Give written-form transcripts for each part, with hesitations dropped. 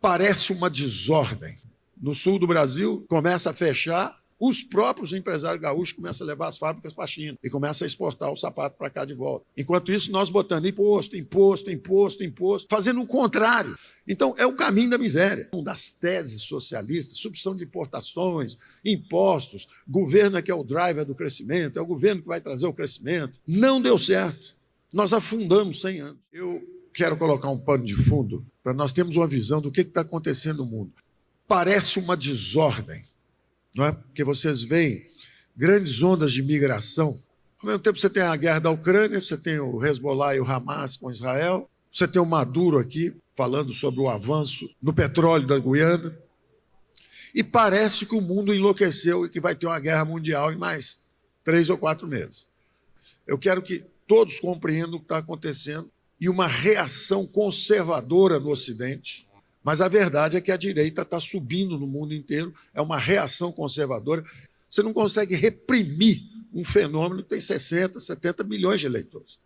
Parece uma desordem. No sul do Brasil, começa a fechar, os próprios empresários gaúchos começam a levar as fábricas para a China e começam a exportar o sapato para cá de volta. Enquanto isso, nós botando imposto, fazendo o contrário. Então, é o caminho da miséria. Das teses socialistas, substituição de importações, impostos, governo é que é o driver do crescimento, é o governo que vai trazer o crescimento. Não deu certo. Nós afundamos 100 anos. Eu quero colocar um pano de fundo para nós termos uma visão do que está acontecendo no mundo. Parece uma desordem, não é? Porque vocês veem grandes ondas de migração. Ao mesmo tempo você tem a guerra da Ucrânia, você tem o Hezbollah e o Hamas com Israel, você tem o Maduro aqui falando sobre o avanço no petróleo da Guiana, e parece que o mundo enlouqueceu e que vai ter uma guerra mundial em mais 3 ou 4 meses. Eu quero que todos compreendam o que está acontecendo e uma reação conservadora no Ocidente. Mas a verdade é que a direita está subindo no mundo inteiro, é uma reação conservadora. Você não consegue reprimir um fenômeno que tem 60, 70 milhões de eleitores.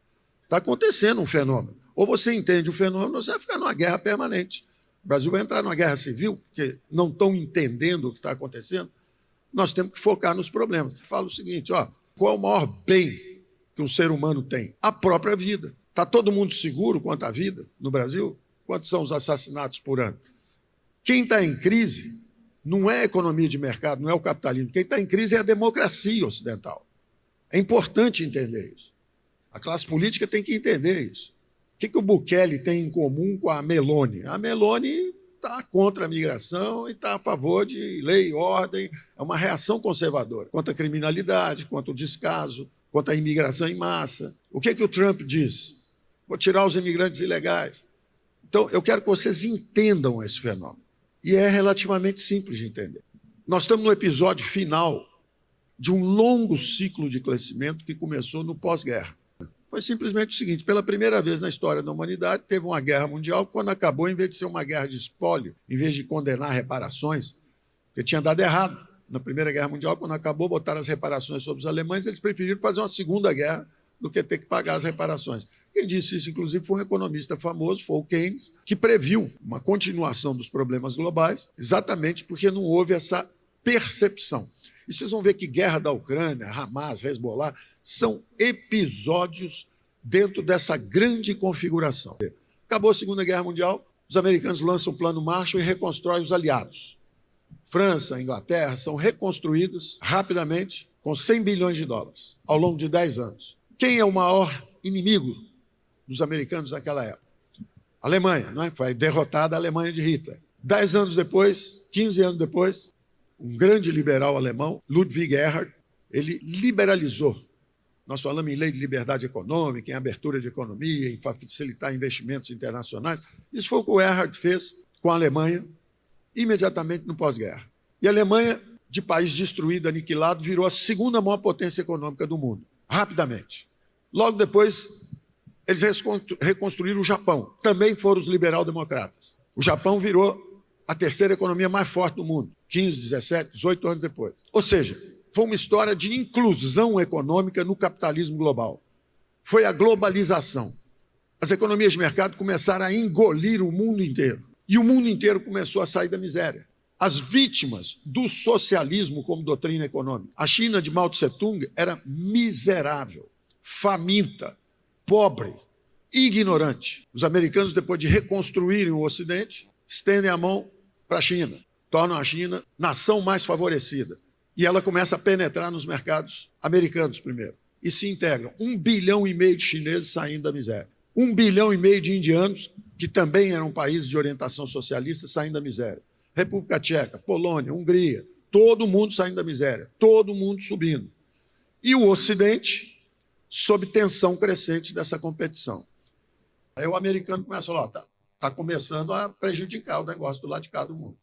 Está acontecendo um fenômeno. Ou você entende o fenômeno, ou você vai ficar numa guerra permanente. O Brasil vai entrar numa guerra civil, porque não estão entendendo o que está acontecendo. Nós temos que focar nos problemas. Eu falo o seguinte, qual é o maior bem que um ser humano tem? A própria vida. Está todo mundo seguro quanto à vida no Brasil? Quantos são os assassinatos por ano? Quem está em crise não é a economia de mercado, não é o capitalismo. Quem está em crise é a democracia ocidental. É importante entender isso. A classe política tem que entender isso. O que o Bukele tem em comum com a Meloni? A Meloni está contra a migração e está a favor de lei e ordem. É uma reação conservadora contra a criminalidade, contra o descaso, contra a imigração em massa. O que o Trump diz? Vou tirar os imigrantes ilegais. Então, eu quero que vocês entendam esse fenômeno. E é relativamente simples de entender. Nós estamos no episódio final de um longo ciclo de crescimento que começou no pós-guerra. Foi simplesmente o seguinte, pela primeira vez na história da humanidade, teve uma guerra mundial, quando acabou, em vez de ser uma guerra de espólio, em vez de condenar reparações, porque tinha dado errado. Na Primeira Guerra Mundial, quando acabou, botaram as reparações sobre os alemães, eles preferiram fazer uma segunda guerra do que ter que pagar as reparações. Quem disse isso, inclusive, foi um economista famoso, foi o Keynes, que previu uma continuação dos problemas globais, exatamente porque não houve essa percepção. E vocês vão ver que guerra da Ucrânia, Hamas, Hezbollah, são episódios dentro dessa grande configuração. Acabou a Segunda Guerra Mundial, os americanos lançam o Plano Marshall e reconstroem os aliados. França, Inglaterra são reconstruídos rapidamente com 100 bilhões de dólares ao longo de 10 anos. Quem é o maior inimigo dos americanos naquela época? A Alemanha, não é? Foi derrotada a Alemanha de Hitler. 10 anos depois, 15 anos depois, um grande liberal alemão, Ludwig Erhard, ele liberalizou. Nós falamos em lei de liberdade econômica, em abertura de economia, em facilitar investimentos internacionais. Isso foi o que o Erhard fez com a Alemanha imediatamente no pós-guerra. E a Alemanha, de país destruído, aniquilado, virou a segunda maior potência econômica do mundo, rapidamente. Logo depois, eles reconstruíram o Japão. Também foram os liberal-democratas. O Japão virou a terceira economia mais forte do mundo, 15, 17, 18 anos depois. Ou seja, foi uma história de inclusão econômica no capitalismo global. Foi a globalização. As economias de mercado começaram a engolir o mundo inteiro. E o mundo inteiro começou a sair da miséria. As vítimas do socialismo como doutrina econômica. A China de Mao Tse-tung era miserável, faminta, pobre, ignorante. Os americanos, depois de reconstruírem o Ocidente, estendem a mão para a China, tornam a China nação mais favorecida. E ela começa a penetrar nos mercados americanos primeiro. E se integram 1,5 bilhão de chineses saindo da miséria. 1,5 bilhão de indianos, que também eram países de orientação socialista, saindo da miséria. República Tcheca, Polônia, Hungria, todo mundo saindo da miséria, todo mundo subindo. E o Ocidente, sob tensão crescente dessa competição. Aí o americano começa a falar, está começando a prejudicar o negócio do lado de cá do mundo.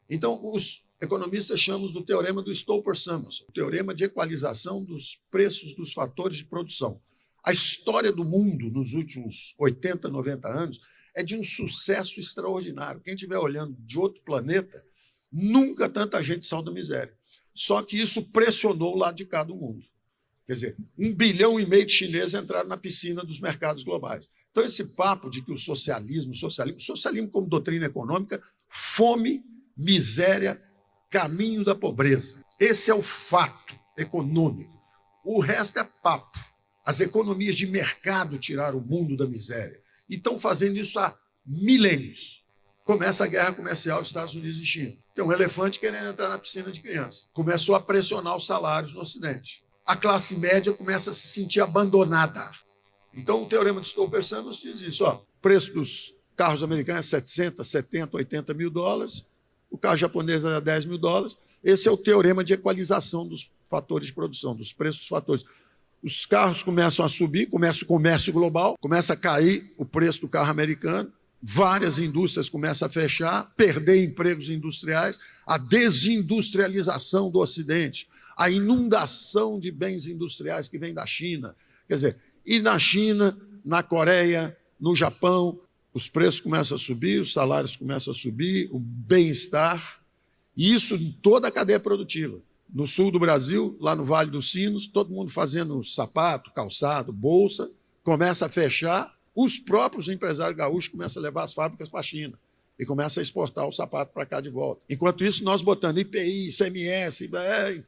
Então, os economistas chamam do teorema do Stolper-Samuelson, o teorema de equalização dos preços dos fatores de produção. A história do mundo nos últimos 80, 90 anos é de um sucesso extraordinário. Quem estiver olhando de outro planeta, nunca tanta gente saiu da miséria. Só que isso pressionou o lado de cá do mundo. Quer dizer, 1,5 bilhão de chineses entraram na piscina dos mercados globais. Então, esse papo de que o socialismo como doutrina econômica Fome, miséria, caminho da pobreza. Esse é o fato econômico. O resto é papo. As economias de mercado tiraram o mundo da miséria. E estão fazendo isso há milênios. Começa a guerra comercial dos Estados Unidos e China. Tem um elefante querendo entrar na piscina de criança. Começou a pressionar os salários no Ocidente. A classe média começa a se sentir abandonada. Então, o Teorema de Stolperstein nos diz isso. O preço dos carros americanos é 60, 70, 80 mil dólares. O carro japonês é 10 mil dólares. Esse é o teorema de equalização dos fatores de produção, dos preços dos fatores. Os carros começam a subir, começa o comércio global, começa a cair o preço do carro americano, várias indústrias começam a fechar, perder empregos industriais, a desindustrialização do Ocidente, a inundação de bens industriais que vem da China. Quer dizer, e na China, na Coreia, no Japão, os preços começam a subir, os salários começam a subir, o bem-estar, e isso em toda a cadeia produtiva. No sul do Brasil, lá no Vale dos Sinos, todo mundo fazendo sapato, calçado, bolsa, começa a fechar, os próprios empresários gaúchos começam a levar as fábricas para a China e começam a exportar o sapato para cá de volta. Enquanto isso, nós botando IPI, ICMS,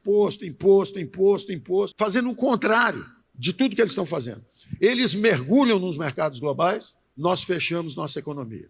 imposto, fazendo o contrário de tudo que eles estão fazendo. Eles mergulham nos mercados globais, nós fechamos nossa economia.